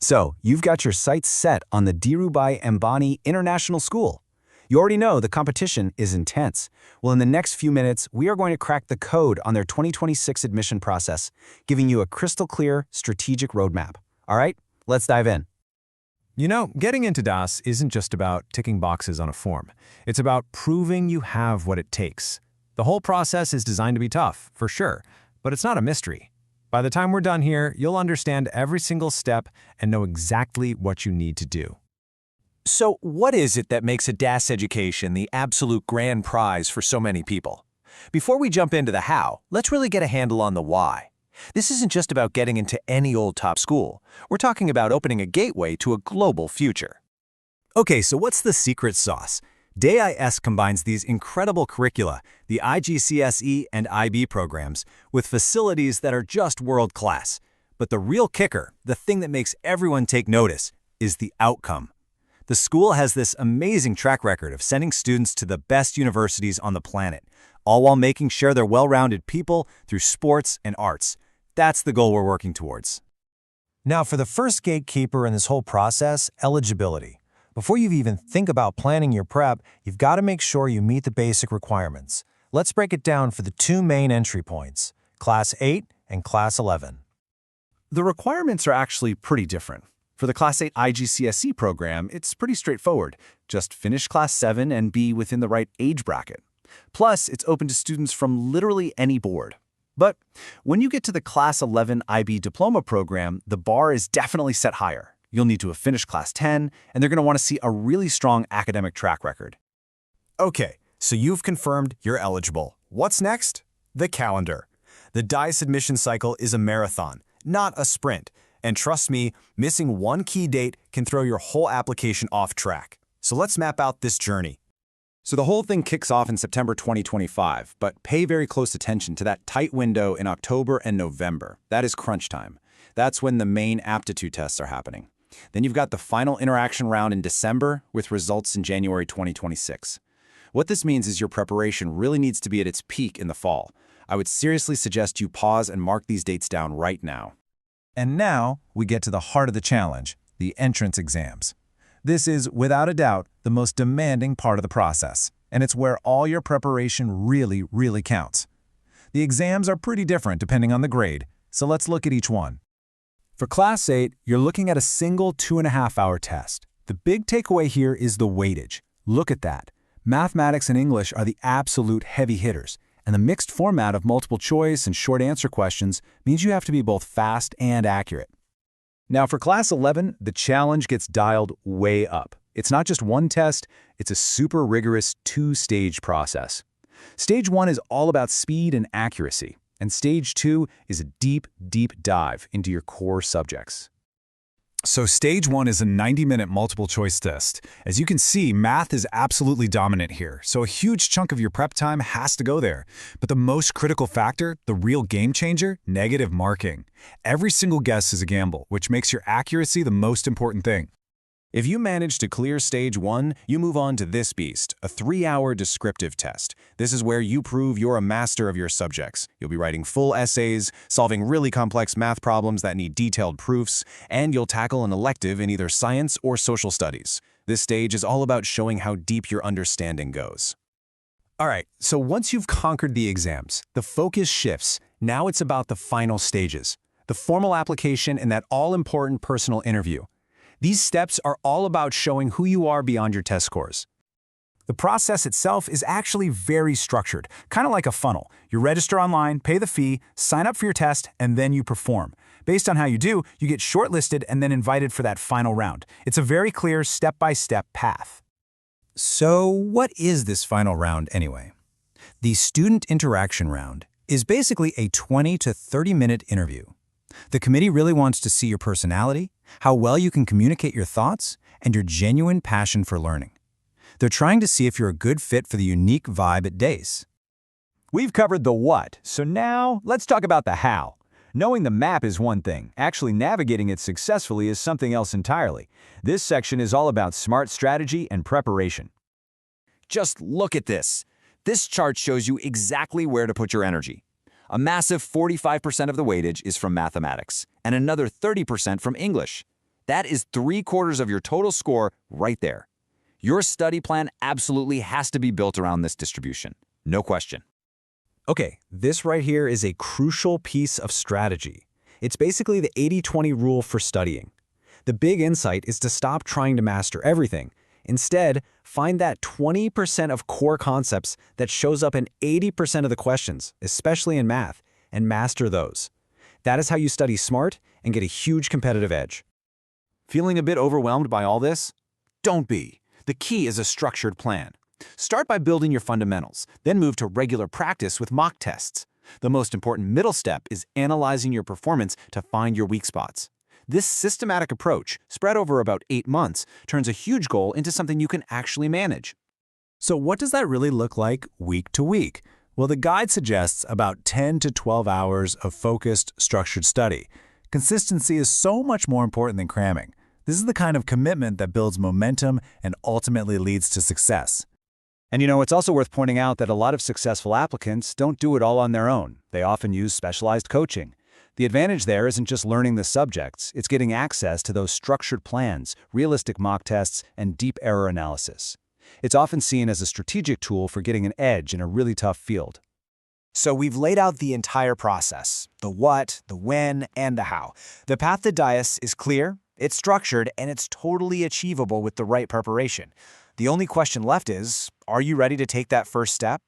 So, you've got your sights set on the Dhirubhai Ambani International School. You already know the competition is intense. Well, in the next few minutes, we are going to crack the code on their 2026 admission process, giving you a crystal clear, strategic roadmap. All right, let's dive in. You know, getting into DAIS isn't just about ticking boxes on a form. It's about proving you have what it takes. The whole process is designed to be tough, for sure, but it's not a mystery. By the time we're done here, you'll understand every single step and know exactly what you need to do. So what is it that makes a DAIS education the absolute grand prize for so many people? Before we jump into the how, let's really get a handle on the why. This isn't just about getting into any old top school. We're talking about opening a gateway to a global future. Okay, so what's the secret sauce? DAIS combines these incredible curricula, the ICSE and IB programs, with facilities that are just world-class. But the real kicker, the thing that makes everyone take notice, is the outcome. The school has this amazing track record of sending students to the best universities on the planet, all while making sure they're well-rounded people through sports and arts. That's the goal we're working towards. Now, for the first gatekeeper in this whole process, eligibility. Before you even think about planning your prep, you've got to make sure you meet the basic requirements. Let's break it down for the two main entry points, Class 8 and Class 11. The requirements are actually pretty different. For the Class 8 ICSE program, it's pretty straightforward. Just finish Class 7 and be within the right age bracket. Plus, it's open to students from literally any board. But when you get to the Class 11 IB diploma program, the bar is definitely set higher. You'll need to have finished Class 10, and they're going to want to see a really strong academic track record. Okay, so you've confirmed you're eligible. What's next? The calendar. The DAIS admission cycle is a marathon, not a sprint. And trust me, missing one key date can throw your whole application off track. So let's map out this journey. So the whole thing kicks off in September 2025, but pay very close attention to that tight window in October and November. That is crunch time. That's when the main aptitude tests are happening. Then you've got the final interaction round in December with results in January 2026. What this means is your preparation really needs to be at its peak in the fall. I would seriously suggest you pause and mark these dates down right now. And now we get to the heart of the challenge, the entrance exams. This is, without a doubt, the most demanding part of the process, and it's where all your preparation really counts. The exams are pretty different depending on the grade, so let's look at each one. For Class 8, you're looking at a single 2.5-hour test. The big takeaway here is the weightage. Look at that. Mathematics and English are the absolute heavy hitters, and the mixed format of multiple choice and short answer questions means you have to be both fast and accurate. Now for Class 11, the challenge gets dialed way up. It's not just one test, it's a super rigorous two-stage process. Stage 1 is all about speed and accuracy, and Stage 2 is a deep dive into your core subjects. So Stage 1 is a 90-minute multiple-choice test. As you can see, math is absolutely dominant here, so a huge chunk of your prep time has to go there. But the most critical factor, the real game changer, negative marking. Every single guess is a gamble, which makes your accuracy the most important thing. If you manage to clear Stage 1, you move on to this beast, a 3-hour descriptive test. This is where you prove you're a master of your subjects. You'll be writing full essays, solving really complex math problems that need detailed proofs, and you'll tackle an elective in either science or social studies. This stage is all about showing how deep your understanding goes. All right, so once you've conquered the exams, the focus shifts. Now it's about the final stages, the formal application and that all-important personal interview. These steps are all about showing who you are beyond your test scores. The process itself is actually very structured, kind of like a funnel. You register online, pay the fee, sign up for your test, and then you perform. Based on how you do, you get shortlisted and then invited for that final round. It's a very clear step-by-step path. So what is this final round anyway? The student interaction round is basically a 20 to 30-minute interview. The committee really wants to see your personality, how well you can communicate your thoughts, and your genuine passion for learning. They're trying to see if you're a good fit for the unique vibe at DAIS. We've covered the what, so now let's talk about the how. Knowing the map is one thing, actually navigating it successfully is something else entirely. This section is all about smart strategy and preparation. Just look at this. This chart shows you exactly where to put your energy. A massive 45% of the weightage is from mathematics, and another 30% from English. That is 3/4 of your total score right there. Your study plan absolutely has to be built around this distribution. No question. Okay, this right here is a crucial piece of strategy. It's basically the 80-20 rule for studying. The big insight is to stop trying to master everything. Instead, find that 20% of core concepts that shows up in 80% of the questions, especially in math, and master those. That is how you study smart and get a huge competitive edge. Feeling a bit overwhelmed by all this? Don't be. The key is a structured plan. Start by building your fundamentals, then move to regular practice with mock tests. The most important middle step is analyzing your performance to find your weak spots. This systematic approach, spread over about 8 months, turns a huge goal into something you can actually manage. So what does that really look like week to week? Well, the guide suggests about 10 to 12 hours of focused, structured study. Consistency is so much more important than cramming. This is the kind of commitment that builds momentum and ultimately leads to success. And it's also worth pointing out that a lot of successful applicants don't do it all on their own. They often use specialized coaching. The advantage there isn't just learning the subjects, it's getting access to those structured plans, realistic mock tests, and deep error analysis. It's often seen as a strategic tool for getting an edge in a really tough field. So we've laid out the entire process, the what, the when, and the how. The path to DAIS is clear, it's structured, and it's totally achievable with the right preparation. The only question left is, are you ready to take that first step?